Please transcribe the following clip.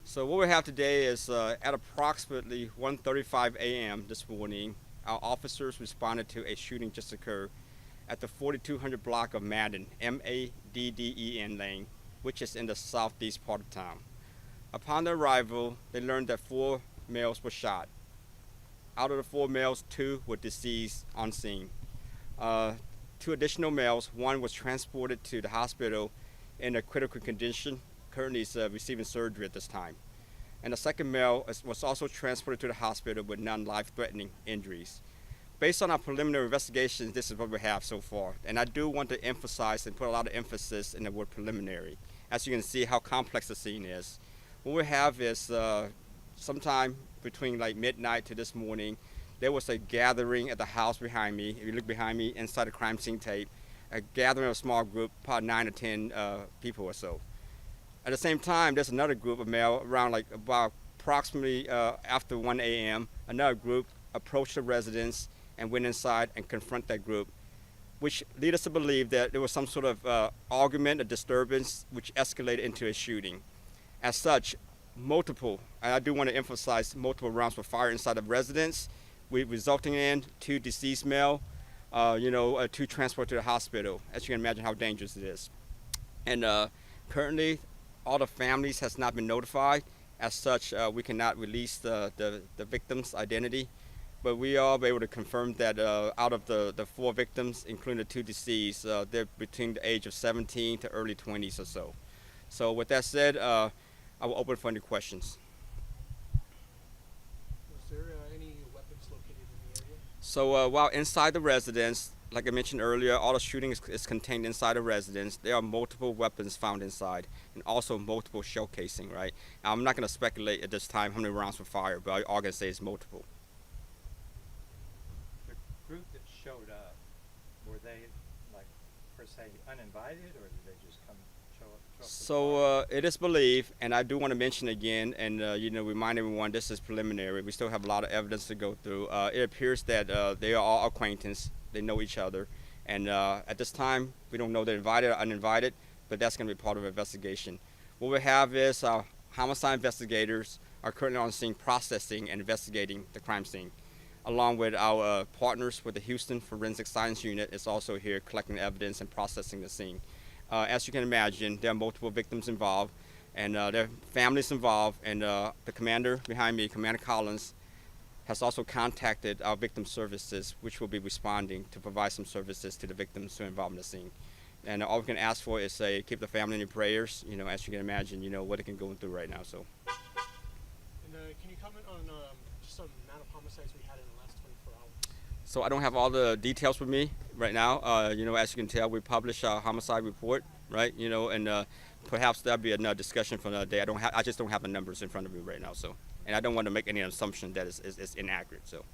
So what we have today is at approximately 1:35 a.m. this morning, our officers responded to a shooting just occurred at the 4200 block of Madden, Madden Lane, which is in the southeast part of town. Upon their arrival, they learned that four males were shot. Out of the four males, two were deceased on scene. Uh, Two additional males, one was transported to the hospital in a critical condition, currently is receiving surgery at this time. And the second male was also transported to the hospital with non-life-threatening injuries. Based on our preliminary investigations, this is what we have so far. And I do want to emphasize and put a lot of emphasis in the word preliminary, as you can see how complex the scene is. What we have is sometime between like midnight to this morning, there was a gathering at the house behind me. If you look behind me, inside the crime scene tape, a gathering of a small group, probably 9 or 10 people or so. At the same time, there's another group of male around like about approximately after 1 a.m. Another group approached the residence and went inside and confront that group, which lead us to believe that there was some sort of argument, a disturbance, which escalated into a shooting. As such, multiple, and I do want to emphasize, multiple rounds were fired inside the residence, resulting in two deceased male, two transported to the hospital. As you can imagine how dangerous it is. And currently, all the families has not been notified. As such, we cannot release the victim's identity. But we are able to confirm that out of the four victims, including the two deceased, they're between the age of 17 to early 20s or so. So with that said, I will open for any questions. Was there any weapons located in the area? So while inside the residence, like I mentioned earlier, all the shooting is contained inside the residence. There are multiple weapons found inside, and also multiple shell casing. Right? Now, I'm not going to speculate at this time how many rounds were fired, but all I can say is multiple. The group that showed up, were they like per se uninvited, or did they just come show up? So it is believed, and I do want to mention again, and remind everyone this is preliminary. We still have a lot of evidence to go through. It appears that they are all acquaintances. They know each other, and at this time, we don't know they're invited or uninvited, but that's going to be part of the investigation. What we have is our homicide investigators are currently on scene processing and investigating the crime scene, along with our partners with the Houston Forensic Science Unit is also here collecting evidence and processing the scene. As you can imagine, there are multiple victims involved, and there are families involved, and the commander behind me, Commander Collins, has also contacted our victim services, which will be responding to provide some services to the victims who are involved in the scene. And all we can ask for is keep the family in your prayers, as you can imagine, what they can go through right now. So. And can you comment on just the amount of homicides we had in the last 24 hours? So I don't have all the details with me right now. As you can tell, we publish our homicide report, right? And perhaps that'll be another discussion for another day. I just don't have the numbers in front of me right now. So, and I don't want to make any assumption that is inaccurate. So.